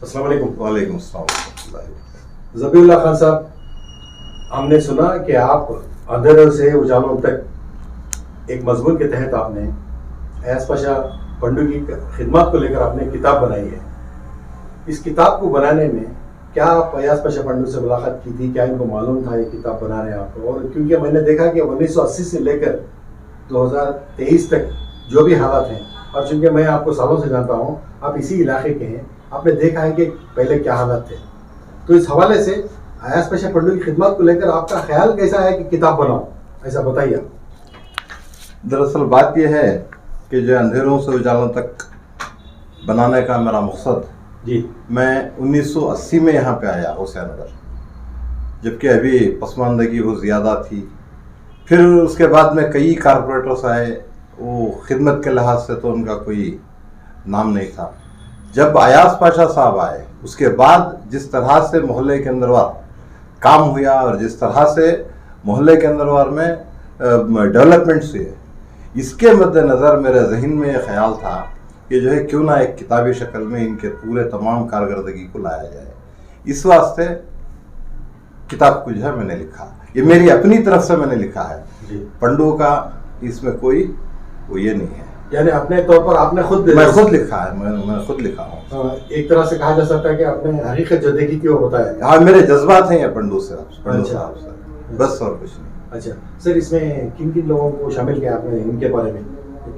अस्सलाम वालेकुम। वालेकुम अस्सलाम। ज़बीउल्लाह खान साहब, हमने सुना कि आप अंधेरों से उजालों तक एक मजमून के तहत आपने अयाज पाशा पंडू की खिदमत को लेकर आपने किताब बनाई है। इस किताब को बनाने में क्या आप अयाज पाशा पंडू से मुलाकात की थी? क्या इनको मालूम था ये किताब बना रहे हैं आप? और क्योंकि मैंने देखा कि 1980 से लेकर 2023 तक जो भी हालात हैं, और चूंकि मैं आपको सालों से जानता हूँ, आप इसी इलाके के हैं, आपने देखा है कि पहले क्या हालात थे। तो इस हवाले से अयाज पाशा पंडू की खिदमत को लेकर आपका ख्याल कैसा है कि किताब बनाओ, ऐसा बताइए आप। दरअसल बात यह है कि जो अंधेरों से उजालों तक बनाने का मेरा मकसद जी, मैं 1980 में यहाँ पे आया हुसैनगर, जबकि अभी पसमानदगी बहुत ज़्यादा थी। फिर उसके बाद में कई कारपोरेटर्स आए, वो खिदमत के लिहाज से तो उनका कोई नाम नहीं था। जब अयाज पाशा साहब आए उसके बाद जिस तरह से मोहल्ले के अंदरवार काम हुआ और जिस तरह से मोहल्ले के अंदरवार में डेवलपमेंट्स हुए, इसके मद्देनज़र मेरे जहन में ये ख्याल था कि जो है क्यों ना एक किताबी शक्ल में इनके पूरे तमाम कारकर्दगी को लाया जाए। इस वास्ते किताब को जो है मैंने लिखा, ये मेरी अपनी तरफ से मैंने लिखा है जी। पंडू का इसमें कोई वो ये नहीं है, यानी अपने तौर पर आपने खुद मैं खुद लिखा है, मैं खुद लिखा हूँ। एक तरह से कहा जा सकता है कि आपने हकीकत जो देखी थी वो बताया। हाँ, मेरे जज्बात हैं ये पंडू साहब अच्छा। से, बस और कुछ नहीं। अच्छा सर, इसमें किन किन लोगों को शामिल किया आपने इनके बारे में?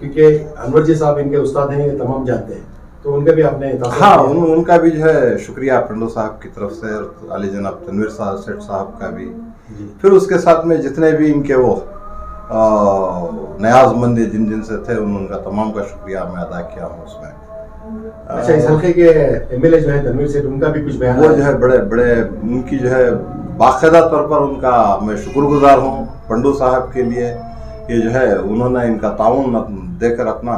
क्योंकि अनवर जी साहब इनके उस्ताद हैं, ये तमाम जानते हैं, तो उनका भी आपने हाँ, उनका भी जो है शुक्रिया पंडू साहब की तरफ से, और अली जनाब तनवीर साहब सेठ साहब का भी। फिर उसके साथ में जितने भी इनके वो न्याज़मंद जिन जिन से थे उनका तमाम का शुक्रिया मैं अदा किया हूँ उसमें। अच्छा, इस हल्के के एमएलए जो है तनवीर सेठ, उनका भी कुछ बयान वो जो है बड़े बड़े उनकी जो है बाकायदा तौर पर उनका मैं शुक्रगुजार हूँ पंडू साहब के लिए। ये जो है उन्होंने इनका ताउन देकर अपना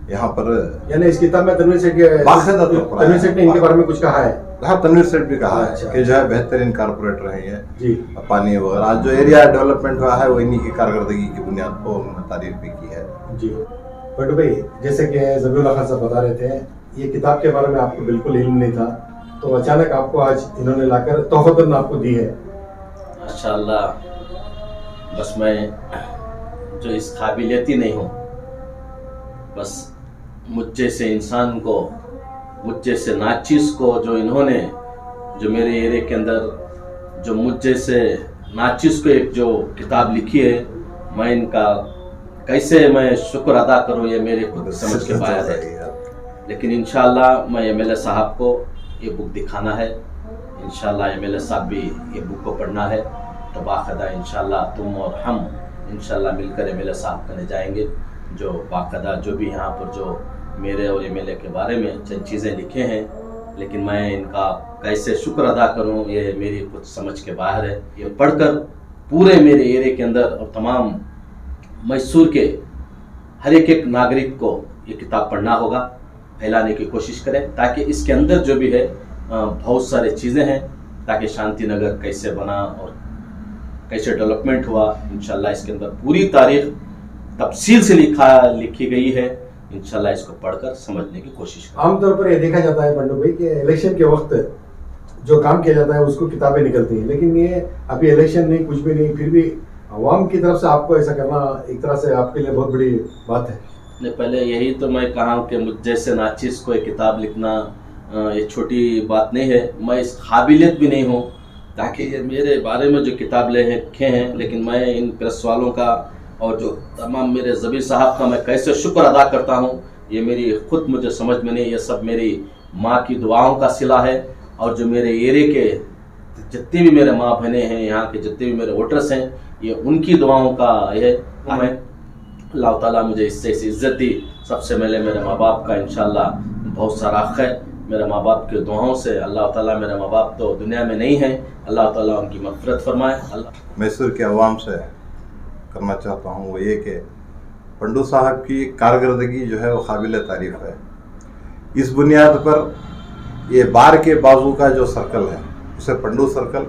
यहाँ पर, यानी इस किताब में तनवीर सेठ ने इनके बारे में कुछ कहा है। हाँ, तनवीर सेठ भी कहा अच्छा, है कि जो है बेहतरीन कारपोरेटर हैं ये जी। पानी वगैरह, आज जो एरिया डेवलपमेंट हुआ है वो इन्हीं की कारकर्दगी की बुनियाद पर उन्होंने तारीफ भी की है। जी बटू भाई, जैसे कि ज़बीउल्लाह खान साहब बता रहे थे, ये किताब के बारे में आपको बिल्कुल इल्म नहीं था, तो अचानक आपको आज इन्होंने लाकर तोहफतन आपको दी है। माशाअल्लाह, बस मैं जो इस काबिलियत नहीं हूँ, बस मुझ जैसे इंसान को, मुझ जैसे नाचीज़ को जो इन्होंने, जो मेरे एरिया के अंदर जो मुझ जैसे नाचीज़ को एक जो किताब लिखी है, मैं इनका कैसे मैं शुक्र अदा करूँ ये मेरे खुद समझ के बाहर है। लेकिन इंशाअल्लाह मैं एमएलए साहब को ये बुक दिखाना है, इंशाअल्लाह एमएलए साहब भी ये बुक को पढ़ना है, तो बाकायदा इंशाअल्लाह तुम और हम इंशाअल्लाह मिलकर एमएलए साहब करने जाएंगे, जो बाकायदा जो भी यहाँ पर जो मेरे और एमएलए के बारे में चंद चीज़ें लिखे हैं, लेकिन मैं इनका कैसे शुक्र अदा करूँ ये मेरी कुछ समझ के बाहर है। ये पढ़कर पूरे मेरे एरिया के अंदर और तमाम मैसूर के हर एक नागरिक को ये किताब पढ़ना होगा, फैलाने की कोशिश करें, ताकि इसके अंदर जो भी है बहुत सारी चीज़ें हैं, ताकि शांति नगर कैसे बना और कैसे डेवलपमेंट हुआ, इंशाल्लाह इसके अंदर पूरी तारीख तफसील से लिखी गई है। इंशाल्लाह इसको पढ़कर समझने की कोशिश करें। आमतौर पर यह देखा जाता है पंडू भाई कि इलेक्शन के वक्त जो काम किया जाता है उसको किताबें निकलती हैं, लेकिन ये अभी इलेक्शन नहीं, कुछ भी नहीं, फिर भी अवाम की तरफ से आपको ऐसा करना एक तरह से आपके लिए बहुत बड़ी बात है। नहीं, पहले यही तो मैं कहा कि मुझ जैसे नाचीज़ को एक किताब लिखना ये छोटी बात नहीं है, मैं इस काबिलियत भी नहीं हूँ ताकि ये मेरे बारे में जो किताब लिखे हैं, लेकिन मैं इन प्रेस वालों का और जो तमाम मेरे ज़बीर साहब का मैं कैसे शुक्र अदा करता हूँ, ये मेरी खुद मुझे समझ में नहीं, ये सब मेरी माँ की दुआओं का सिला है, और जो मेरे एरिया के जितने भी मेरे माँ बहनें हैं, यहाँ के जितने भी मेरे वोटर्स हैं, ये उनकी दुआओं का है। मैं अल्लाह ताला मुझे इससे इज़्ज़त दी। सबसे पहले मेरे माँ बाप का इंशाल्लाह बहुत सारा हक़ है, मेरे माँ बाप के दुआओं से अल्लाह ताला, मेरे माँ बाप तो दुनिया में नहीं हैं, अल्लाह ताला उनकी मग़फ़िरत फरमाए। मैसूर के अवाम से करना चाहता हूँ वो ये कि पंडू साहब की कारकर्दगी जो है वो काबिल तारीफ़ है। इस बुनियाद पर ये बार के बाजू का जो सर्कल है उसे पंडू सर्कल,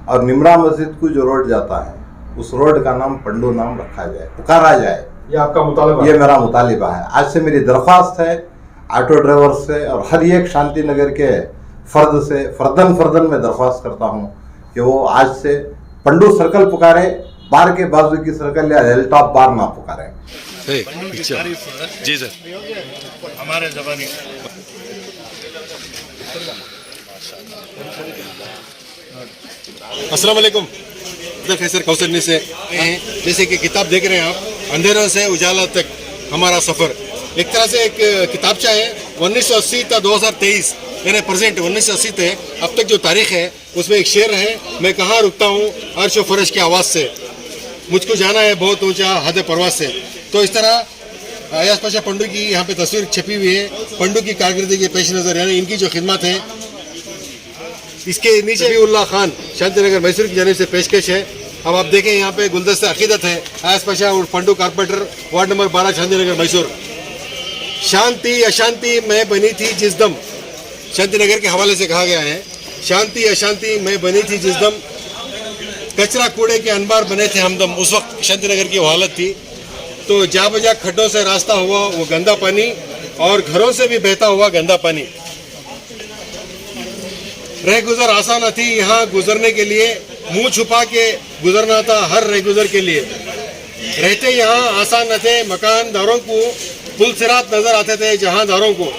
और निमरा मस्जिद को जो रोड जाता है उस रोड का नाम पंडू नाम रखा जाए, पुकारा जाए। ये आपका मुतालबा? ये मेरा मुतालिबा है। आज से मेरी दरख्वास्त है ऑटो ड्राइवर से और हर एक शांति नगर के फर्दन में दरख्वास्त करता हूँ कि वो आज से पंडू सर्कल पुकारे, बार के बाजू की सर्कल या हिल टॉप बार ना पुकारे। जी सर, हमारे ज़बानी अस्सलाम वालेकुम। सर कौसर से जैसे कि किताब देख रहे हैं आप, अंधेरों से उजाला तक हमारा सफ़र, एक तरह से एक किताबचा है 1980 था 2023 यानी प्रेजेंट 1980 थे अब तक जो तारीख है उसमें एक शेर है, मैं कहाँ रुकता हूँ अर्श व फरश की आवाज़ से, मुझको जाना है बहुत ऊंचा हद परवाज से। तो इस तरह अयाज पाशा पंडू की यहाँ पे तस्वीर छपी हुई है, पंडू की कारकर्दगी के पेश नज़र यानी इनकी जो खिदमत है। इसके नीचे भी उल्ला खान शांतिनगर मैसूर की जानिब से पेशकश है। अब आप देखें यहाँ पे गुलदस्ता अकीदत है, अयाज पाशा और Pandu carpenter ward number 12 Shantinagar Mysore. शांति अशांति मैं बनी थी जिस दम, शांतिनगर के हवाले से कहा गया है, शांति अशांति मैं बनी थी जिस दम, कचरा कूड़े के अनबार बने थे हमदम। उस वक्त शांतिनगर की वो हालत थी। तो जा बजा खड्डों से रास्ता हुआ वो गंदा पानी, और घरों से भी बहता हुआ गंदा पानी। रह गुजर आसान थी यहाँ गुजरने के लिए, मुंह छुपा के गुजरना था हर रह गुजर के लिए। रहते यहाँ आसान न थे मकानदारों को, पुल सिरात नजर आते थे जहांदारों को।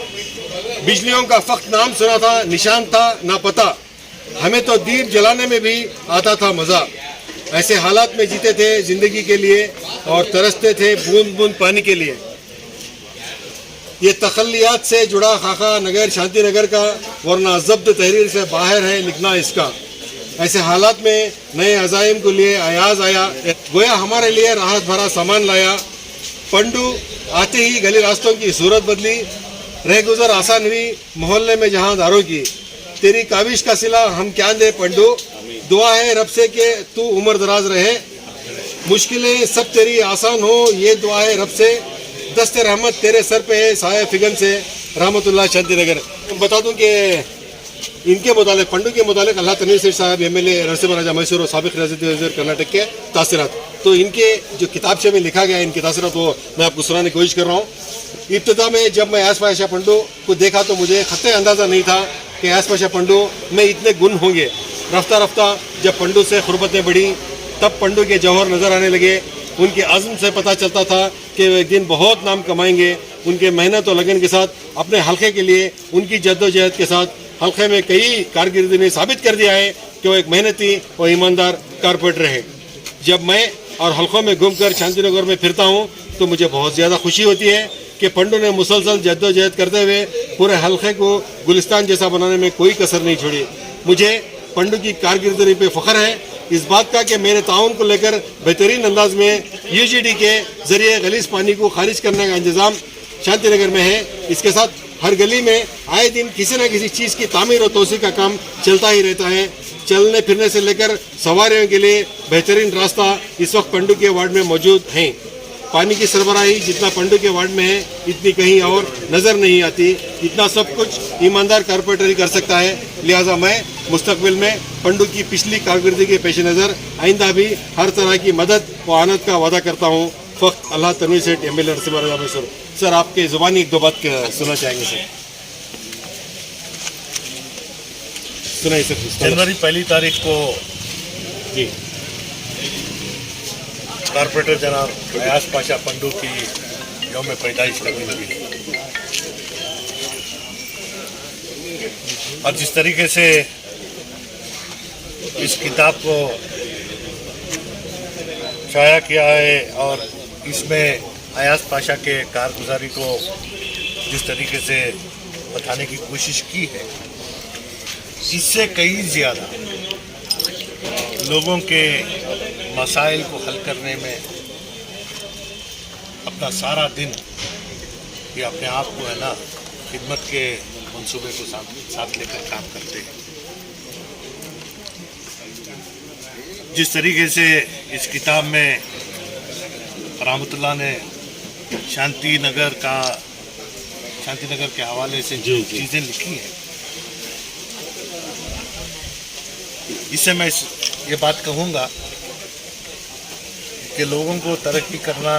बिजलियों का फख्त नाम सुना था, निशान था ना पता, हमें तो दीप जलाने में भी आता था मज़ा। ऐसे हालात में जीते थे जिंदगी के लिए और तरसते थे बूंद बूंद पानी के लिए। ये तखल्लियात से जुड़ा खाका नगर शांतिनगर का, वरना ज़ब्त तहरीर से बाहर है लिखना इसका। ऐसे हालात में नए अज़ाइम को लिए अयाज आया, गोया हमारे लिए राहत भरा सामान लाया। पंडू आते ही गली रास्तों की सूरत बदली, रह गुजर आसान हुई मोहल्ले में जहांदारों की। तेरी काविश का सिला हम क्या दे पंडू, दुआ है रब से कि तू उम्र दराज रहे। मुश्किलें सब तेरी आसान हो ये दुआ है रब से, दस्ते रहमत तेरे सर पे है साया फिगन से। रहमतुल्लाह शांतिनगर। बता दूं कि इनके मुतालिक पंडू के मुतालिक अल्लाह तनवीर सेठ साहब MLA नरसिम्हा राजा मैसूर और साबिक रियासती वज़ीर कर्नाटक के तासीरात, तो इनके जो किताबचे में लिखा गया इनके तासीरात वो मैं आपको सुनाने की कोशिश कर रहा हूँ। इब्तिदा में जब मैं अयाज पाशा पंडू को देखा तो मुझे ख़त्ते अंदाज़ा नहीं था कि अयाज पाशा पंडू में इतने गुण होंगे। रफ्ता रफ्ता जब पंडू से ख़ुरबतें बढ़ी तब पंडू के जौहर नज़र आने लगे। उनके अज़्म से पता चलता था कि वे एक दिन बहुत नाम कमाएंगे। उनके मेहनत और लगन के साथ अपने हल्के के लिए उनकी जद्दोजहद के साथ हल्के में कई कारकिर्दी ने साबित कर दिया है कि वो एक मेहनती और ईमानदार कारपोरेटर है। जब मैं और हल्कों में घूमकर शांतिनगर में फिरता हूँ तो मुझे बहुत ज़्यादा खुशी होती है कि पंडू ने मुसलसल जद्दोजहद करते हुए पूरे हल्के को गुलिस्तान जैसा बनाने में कोई कसर नहीं छोड़ी। मुझे पंडू की कारकिर्दी पे फ़ख्र है इस बात का कि मेरे ताउन को लेकर बेहतरीन अंदाज में UGD के ज़रिए गलीज पानी को खारिज करने का इंतज़ाम शांतिनगर में है। इसके साथ हर गली में आए दिन किसी न किसी चीज़ की तामीर और तोसी का काम चलता ही रहता है। चलने फिरने से लेकर सवारियों के लिए बेहतरीन रास्ता इस वक्त पंडू के वार्ड में मौजूद हैं। पानी की सरबराही जितना पंडू के वार्ड में है इतनी कहीं और नज़र नहीं आती। इतना सब कुछ ईमानदार कारपोरेटर ही कर सकता है। लिहाजा मैं मुस्तकबिल में पंडू की पिछली कारकर्दगी के पेश नज़र आइंदा भी हर तरह की मदद व आनत का वादा करता हूँ। फ़क्त अल्लाह तनवीर सेठ MLA नरसिम्हा राजा मैसूर। सर आपके ज़ुबानी एक दो बात सुनना चाहेंगे सर। सुनाइए सर। जनवरी 1 तारीख को जी कारपोरेटर जनाब अयाज पाशा पंडू की यौम पैदाइश लगने लगी। और जिस तरीके से इस किताब को शाया किया है और इसमें अयाज पाशा के कारगुजारी को जिस तरीके से बताने की कोशिश की है, इससे कई ज़्यादा लोगों के मसाइल को हल करने में अपना सारा दिन ये अपने आप को है ना खिदमत के मंसूबे को साथ लेकर काम करते हैं। जिस तरीके से इस किताब में रहमतुल्लाह ने शांतिनगर के हवाले से जो चीज़ें लिखी हैं, इससे मैं ये बात कहूँगा कि लोगों को तरक्की करना,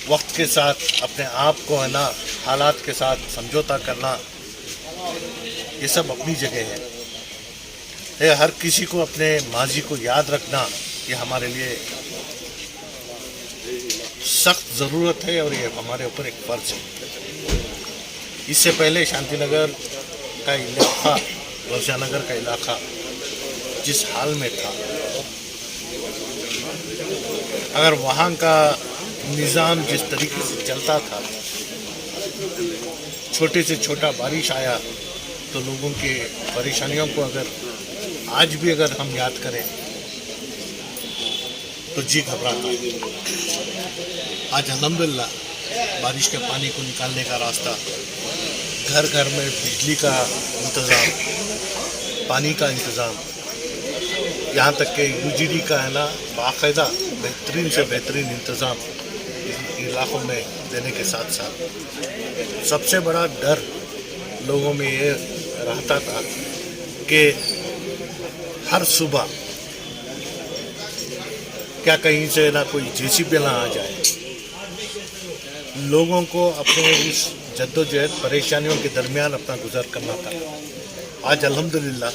वक्त के साथ अपने आप को है ना हालात के साथ समझौता करना, ये सब अपनी जगह है। ये हर किसी को अपने माजी को याद रखना ये हमारे लिए सख्त ज़रूरत है और ये हमारे ऊपर एक फ़र्ज है। इससे पहले शांतिनगर का इलाका, गौसियानगर का इलाका जिस हाल में था, अगर वहाँ का निज़ाम जिस तरीके से चलता था, छोटे से छोटा बारिश आया तो लोगों के परेशानियों को अगर आज भी अगर हम याद करें तो जी घबराता है। आज अल्हम्दुलिल्लाह बारिश के पानी को निकालने का रास्ता, घर घर में बिजली का इंतज़ाम, पानी का इंतज़ाम, यहाँ तक कि यूजीडी का है ना बाकायदा बेहतरीन से बेहतरीन इंतज़ाम इलाकों में देने के साथ साथ सबसे बड़ा डर लोगों में ये रहता था कि हर सुबह क्या कहीं से ना कोई जेसीबी ना आ जाए। लोगों को अपने इस जद्दोजहद परेशानियों के दरमियान अपना गुजर करना था। आज अल्हम्दुलिल्लाह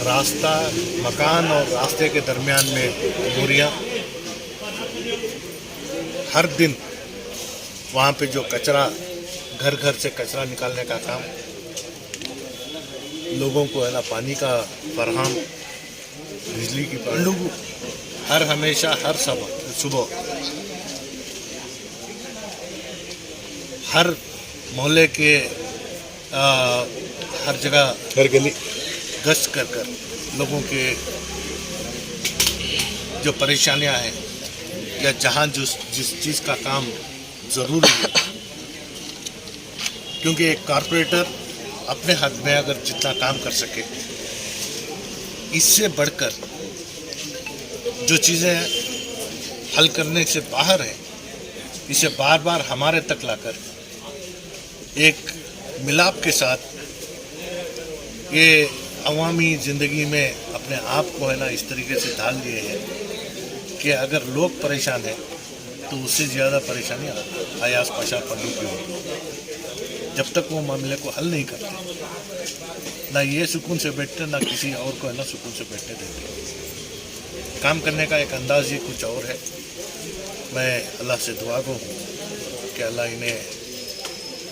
रास्ता, मकान और रास्ते के दरमियान में बोरियां, हर दिन वहाँ पे जो कचरा, घर घर से कचरा निकालने का काम, लोगों को है ना पानी का फरहम, बिजली की फरहम, हर हमेशा हर सुबह हर मोहल्ले के हर जगह, हर गली गश्त कर कर लोगों के जो परेशानियां हैं या जहाँ जिस चीज़ का काम ज़रूरी है, क्योंकि एक कारपोरेटर अपने हद में अगर जितना काम कर सके, इससे बढ़कर जो चीज़ें हल करने से बाहर है, इसे बार बार हमारे तक लाकर एक मिलाप के साथ ये अवामी ज़िंदगी में अपने आप को है ना इस तरीके से ढाल दिए हैं कि अगर लोग परेशान हैं तो उससे ज़्यादा परेशानी अयाज पाशा पंडू की होगी। जब तक वो मामले को हल नहीं करते, ना ये सुकून से बैठते, ना किसी और को है ना सुकून से बैठने देते। काम करने का एक अंदाज़ ही कुछ और है। मैं अल्लाह से दुआ को हूँ कि अल्लाह इन्हें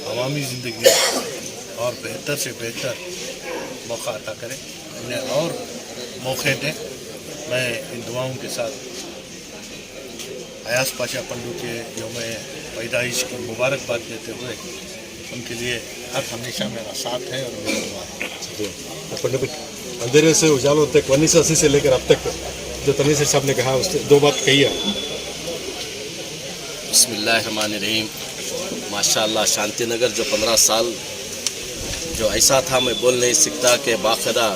अवामी ज़िंदगी और बेहतर से बेहतर मौका अता करें, इन्हें और मौके दें। मैं इन दुआओं के साथ अयाज पाशा पंडू के यौम पैदाइश की मुबारकबाद देते हुए उनके लिए हर हमेशा मेरा साथ है और मेरा दुआ है। तो पंडित, अंधेरे से उजालों तक 1980 से लेकर अब तक जो तनवीर सेठ साहब ने कहा, उससे दो बात कही है। बिस्मिल्लाहिर्रहमानिर्रहीम। माशाअल्लाह, शांतिनगर जो 15 साल जो ऐसा था, मैं बोल नहीं सकता कि बाकायदा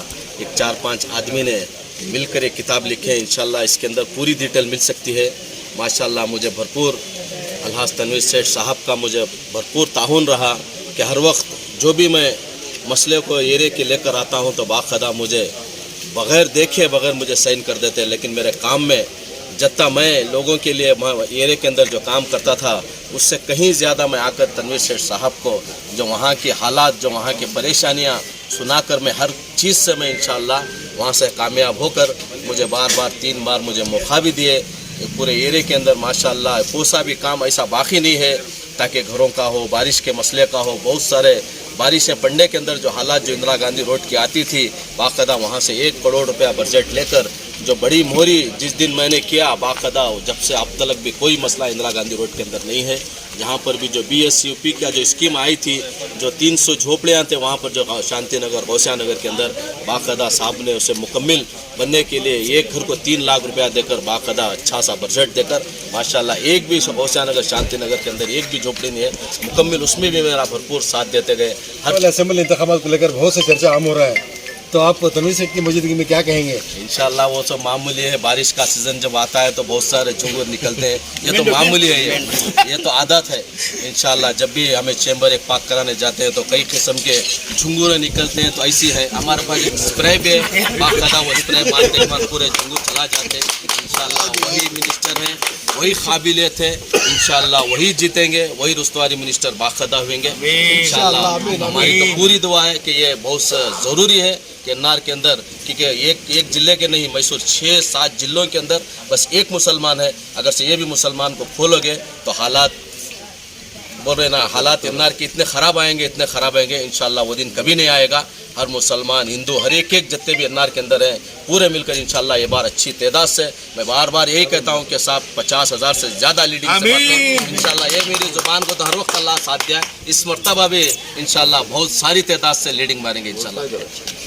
एक 4-5 आदमी ने मिलकर एक किताब लिखे। इंशाल्लाह इसके अंदर पूरी डिटेल मिल सकती है। माशाअल्लाह मुझे भरपूर अलहाज तनवीर सेठ साहब का मुझे भरपूर ताउन रहा कि हर वक्त जो भी मैं मसले को एरिया के लेकर आता हूँ तो बाकायदा मुझे बग़ैर देखे बग़ैर मुझे साइन कर देते। लेकिन मेरे काम में जितना मैं लोगों के लिए एरिया के अंदर जो काम करता था, उससे कहीं ज़्यादा मैं आकर तनवीर सेठ साहब को जो वहाँ के हालात, जो वहाँ की परेशानियाँ सुनाकर मैं हर चीज़ से मैं इंशाअल्लाह वहाँ से कामयाब होकर मुझे बार बार 3 बार मुझे मौका भी दिए। पूरे एरिया के अंदर माशाअल्लाह कोसा भी काम ऐसा बाकी नहीं है ताकि घरों का हो, बारिश के मसले का हो। बहुत सारे बारिशें पड़ने के अंदर जो हालात जो इंदिरा गांधी रोड की आती थी, बाकायदा वहाँ से 1 करोड़ रुपया बजट लेकर जो बड़ी मोहरी जिस दिन मैंने किया, बाकायदा जब से अब तक भी कोई मसला इंदिरा गांधी रोड के अंदर नहीं है। जहाँ पर भी जो BSUP का जो स्कीम आई थी, जो 300 झोपड़ियाँ थे वहाँ पर जो शांतिनगर गौसियानगर के अंदर, बाकायदा साहब ने उसे मुकम्मल बनने के लिए एक घर को 3 लाख रुपया देकर बाकायदा अच्छा सा बजट देकर माशाल्लाह एक भी गौसियानगर शांतिनगर के अंदर एक भी झोपड़ी नहीं है मुकम्मल, उसमें भी मेरा भरपूर साथ देते गए। हर असेंबली इंतखाबात को लेकर बहुत से चर्चा आम हो रहा है, तो आप तनवीर सेठ की मौजूदगी में क्या कहेंगे? इंशाल्लाह वो सब मामूली है। बारिश का सीज़न जब आता है तो बहुत सारे झुंगूर निकलते हैं, ये तो मामूली है, ये तो आदत है। इंशाल्लाह जब भी हमें चैम्बर एक पाक कराने जाते हैं तो कई किस्म के झुंगूर निकलते हैं, तो ऐसी है। हमारे पास एक स्प्रे भी है, बाकायदा वो स्प्रे मारते के बाद पूरे झुंगूर चला जाते हैं। इंशाल्लाह वही मिनिस्टर हैं, वही काबिलियत है, इंशाल्लाह वही जीतेंगे, वही रुस्तवारी मिनिस्टर बाखदा होंगे इंशाल्लाह। हमारी तो पूरी दुआ है कि ये बहुत ज़रूरी है कि एन्नार के अंदर, क्योंकि एक ज़िले के नहीं, मैसूर 6-7 ज़िलों के अंदर बस एक मुसलमान है। अगर से ये भी मुसलमान को खोलोगे तो हालात, बोल रहे ना, हालात एन्नार के इतने ख़राब आएंगे, इतने ख़राब आएंगे, इंशाल्लाह वो दिन कभी नहीं आएगा। हर मुसलमान, हिंदू, हर एक जितने भी एन्नार के अंदर हैं पूरे मिलकर इंशाल्लाह ये बार अच्छी तादाद से, मैं बार बार यही कहता हूँ कि साहब 50,000 से ज़्यादा लीडिंग से बातें, इंशाल्लाह ये मेरी ज़ुबान को तो हर वक्त अल्लाह साथ दिया है। इस मरतबा भी इंशाल्लाह बहुत सारी तादाद से लीडिंग मारेंगे इंशाल्लाह।